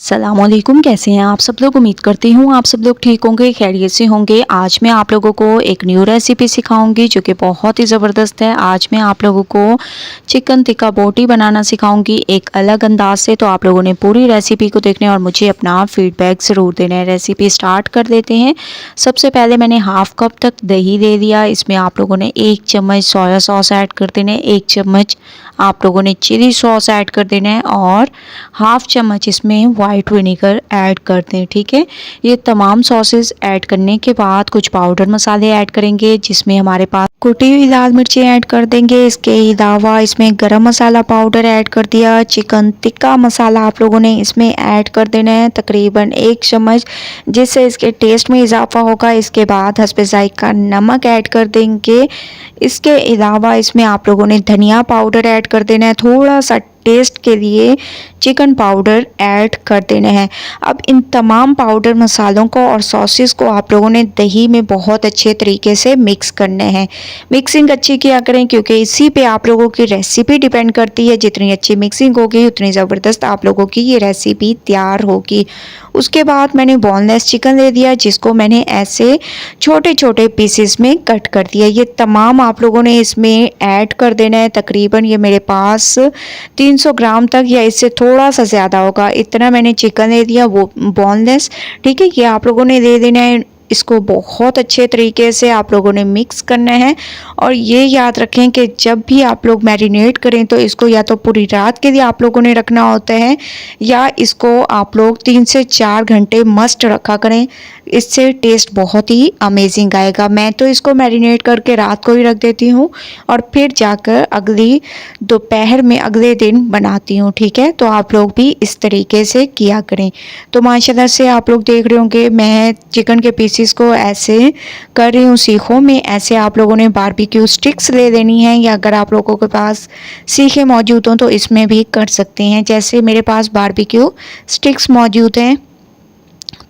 सलामुअलैकुम, कैसे हैं आप सब लोग। उम्मीद करती हूँ आप सब लोग ठीक होंगे, खैरियत से होंगे। आज मैं आप लोगों को एक न्यू रेसिपी सिखाऊंगी जो कि बहुत ही ज़बरदस्त है। आज मैं आप लोगों को चिकन टिक्का बोटी बनाना सिखाऊंगी एक अलग अंदाज से। तो आप लोगों ने पूरी रेसिपी को देखना है और मुझे अपना फीडबैक ज़रूर देना है। रेसिपी स्टार्ट कर देते हैं। सबसे पहले मैंने हाफ़ कप तक दही ले लिया। इसमें आप लोगों ने 1 चम्मच सोया सॉस ऐड कर देना है, 1 चम्मच आप लोगों ने चिली सॉस ऐड कर देना है और हाफ चम्मच इसमें वाइट विनेगर ऐड कर दें। ठीक है, ये तमाम सॉसेस ऐड करने के बाद कुछ पाउडर मसाले ऐड करेंगे, जिसमें हमारे पास कुटी हुई लाल मिर्चें ऐड कर देंगे। इसके अलावा इसमें गरम मसाला पाउडर ऐड कर दिया। चिकन टिक्का मसाला आप लोगों ने इसमें ऐड कर देना है, तकरीबन 1 चम्मच, जिससे इसके टेस्ट में इजाफा होगा। इसके बाद हस्बे जायका नमक ऐड कर देंगे। इसके अलावा इसमें आप लोगों ने धनिया पाउडर ऐड कर देना है, थोड़ा सा टेस्ट के लिए चिकन पाउडर ऐड कर देना है। अब इन तमाम पाउडर मसालों को और सॉसेस को आप लोगों ने दही में बहुत अच्छे तरीके से मिक्स करने हैं। मिक्सिंग अच्छी किया करें, क्योंकि इसी पे आप लोगों की रेसिपी डिपेंड करती है। जितनी अच्छी मिक्सिंग होगी उतनी ज़बरदस्त आप लोगों की ये रेसिपी तैयार होगी। उसके बाद मैंने बोनलेस चिकन ले दिया, जिसको मैंने ऐसे छोटे छोटे पीसेस में कट कर दिया। ये तमाम आप लोगों ने इसमें ऐड कर देना है। तकरीबन ये मेरे पास 300 ग्राम तक या इससे थोड़ा सा ज़्यादा होगा, इतना मैंने चिकन ले दिया, वो बोनलेस। ठीक है, ये आप लोगों ने दे देना है। इसको बहुत अच्छे तरीके से आप लोगों ने मिक्स करना है। और ये याद रखें कि जब भी आप लोग मैरिनेट करें तो इसको या तो पूरी रात के लिए आप लोगों ने रखना होता है, या इसको आप लोग 3 से 4 घंटे मस्ट रखा करें। इससे टेस्ट बहुत ही अमेजिंग आएगा। मैं तो इसको मैरिनेट करके रात को ही रख देती हूँ और फिर जाकर अगली दोपहर में अगले दिन बनाती हूँ। ठीक है, तो आप लोग भी इस तरीके से किया करें। तो माशाल्लाह से आप लोग देख रहे होंगे मैं चिकन के पीसेस को ऐसे कर रही हूँ सीखों में। ऐसे आप लोगों ने बारबेक्यू स्टिक्स ले लेनी है, या अगर आप लोगों के पास सीखे मौजूद हों तो इसमें भी कर सकते हैं। जैसे मेरे पास बारबेक्यू स्टिक्स मौजूद हैं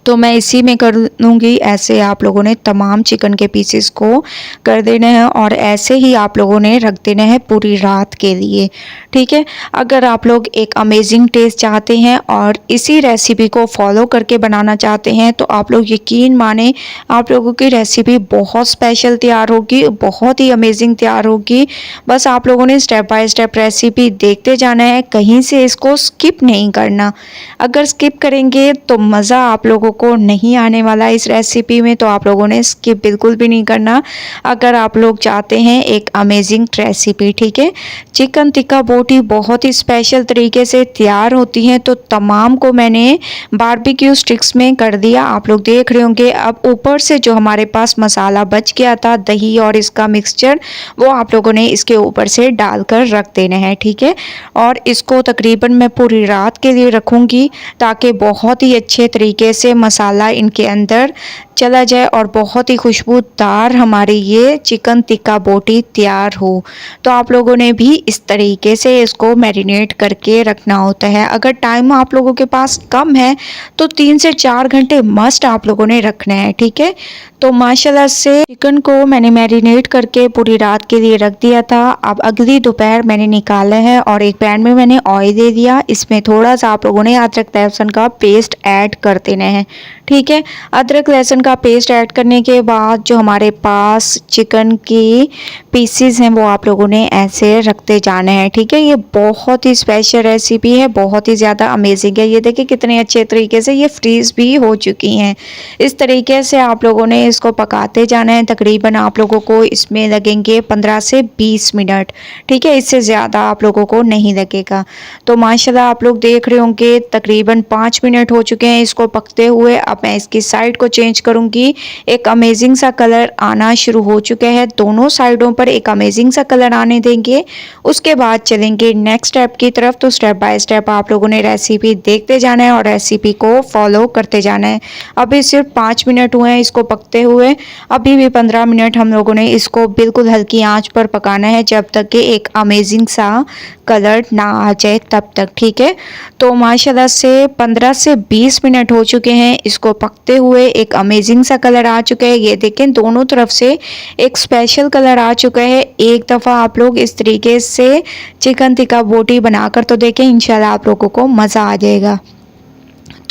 तो मैं इसी में कर लूँगी। ऐसे आप लोगों ने तमाम चिकन के पीसेस को कर देना है और ऐसे ही आप लोगों ने रख देना है पूरी रात के लिए। ठीक है, अगर आप लोग एक अमेजिंग टेस्ट चाहते हैं और इसी रेसिपी को फॉलो करके बनाना चाहते हैं तो आप लोग यकीन माने आप लोगों की रेसिपी बहुत स्पेशल तैयार होगी, बहुत ही अमेजिंग तैयार होगी। बस आप लोगों ने स्टेप बाय स्टेप रेसिपी देखते जाना है, कहीं से इसको स्किप नहीं करना। अगर स्किप करेंगे तो मज़ा आप लोगों को नहीं आने वाला इस रेसिपी में, तो आप लोगों ने स्किप बिल्कुल भी नहीं करना अगर आप लोग चाहते हैं एक अमेजिंग रेसिपी। ठीक है, चिकन टिक्का बोटी बहुत ही स्पेशल तरीके से तैयार होती हैं, तो तमाम को मैंने बारबेक्यू स्टिक्स में कर दिया। आप लोग देख रहे होंगे। अब ऊपर से जो हमारे पास मसाला बच गया था, दही और इसका मिक्सचर, वो आप लोगों ने इसके ऊपर से डालकर रख देना है। ठीक है, और इसको तकरीबन मैं पूरी रात के लिए रखूँगी ताकि बहुत ही अच्छे तरीके से मसाला इनके अंदर चला जाए और बहुत ही खुशबूदार हमारी ये चिकन टिक्का बोटी तैयार हो। तो आप लोगों ने भी इस तरीके से इसको मैरिनेट करके रखना होता है। अगर टाइम आप लोगों के पास कम है तो 3 से 4 घंटे मस्ट आप लोगों ने रखना है। ठीक है, तो माशाल्लाह से चिकन को मैंने मैरिनेट करके पूरी रात के लिए रख दिया था। अब अगली दोपहर मैंने निकाला है और एक पैन में मैंने ऑयल दे दिया। इसमें थोड़ा सा आप लोगों ने अदरक लहसुन का पेस्ट ऐड कर देना है। ठीक है, अदरक लहसुन का पेस्ट ऐड करने के बाद जो हमारे पास चिकन की पीसेस हैं वो आप लोगों ने ऐसे रखते जाना है। ठीक है, ये बहुत ही स्पेशल रेसिपी है, बहुत ही ज़्यादा अमेजिंग है। ये देखिए कितने अच्छे तरीके से ये फ्रीज़ भी हो चुकी हैं। इस तरीके से आप लोगों ने इसको पकाते जाना है। तकरीबन आप लोगों को इसमें लगेंगे 15 से 20 मिनट। ठीक है, इससे ज़्यादा आप लोगों को नहीं लगेगा। तो माशाल्लाह आप लोग देख रहे होंगे तकरीबन 5 मिनट हो चुके हैं इसको पकते हुए। अब मैं इसकी साइड को चेंज करूंगी। एक अमेजिंग सा कलर आना शुरू हो चुका है, दोनों साइडों पर एक अमेजिंग सा कलर आने देंगे। उसके बाद चलेंगे नेक्स्ट स्टेप की तरफ। तो स्टेप बाय स्टेप आप लोगों ने रेसिपी देखते जाना है और रेसिपी को फॉलो करते जाना है। अभी सिर्फ 5 मिनट हुए हैं इसको पकते हुए, अभी भी 15 मिनट हम लोगों ने इसको बिल्कुल हल्की आंच पर पकाना है जब तक कि एक अमेजिंग सा कलर ना आ जाए तब तक। ठीक है, तो माशाल्लाह से 15 से 20 मिनट हो चुके हैं इसको पकते हुए। एक अमेजिंग सा कलर आ चुका है। ये देखें दोनों तरफ से एक स्पेशल कलर आ चुका है। एक दफ़ा आप लोग इस तरीके से चिकन टिक्का बोटी बनाकर तो देखें, इंशाल्लाह आप लोगों को मज़ा आ जाएगा।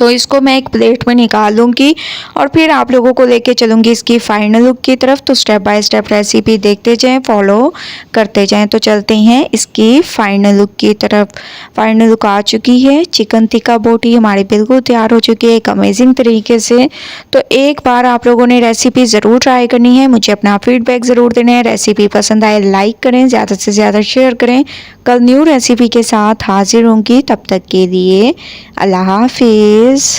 तो इसको मैं एक प्लेट में निकाल लूँगी और फिर आप लोगों को लेके चलूँगी इसकी फाइनल लुक की तरफ। तो स्टेप बाय स्टेप रेसिपी देखते जाएं, फॉलो करते जाएं। तो चलते हैं इसकी फाइनल लुक की तरफ। फाइनल लुक आ चुकी है, चिकन टिक्का बोटी हमारी बिल्कुल तैयार हो चुकी है एक अमेजिंग तरीके से। तो एक बार आप लोगों ने रेसिपी ज़रूर ट्राई करनी है, मुझे अपना फीडबैक ज़रूर देना है। रेसिपी पसंद आए लाइक करें, ज़्यादा से ज़्यादा शेयर करें। कल न्यू रेसिपी के साथ हाजिर होंगी, तब तक के लिए अल्लाह हाफिज़।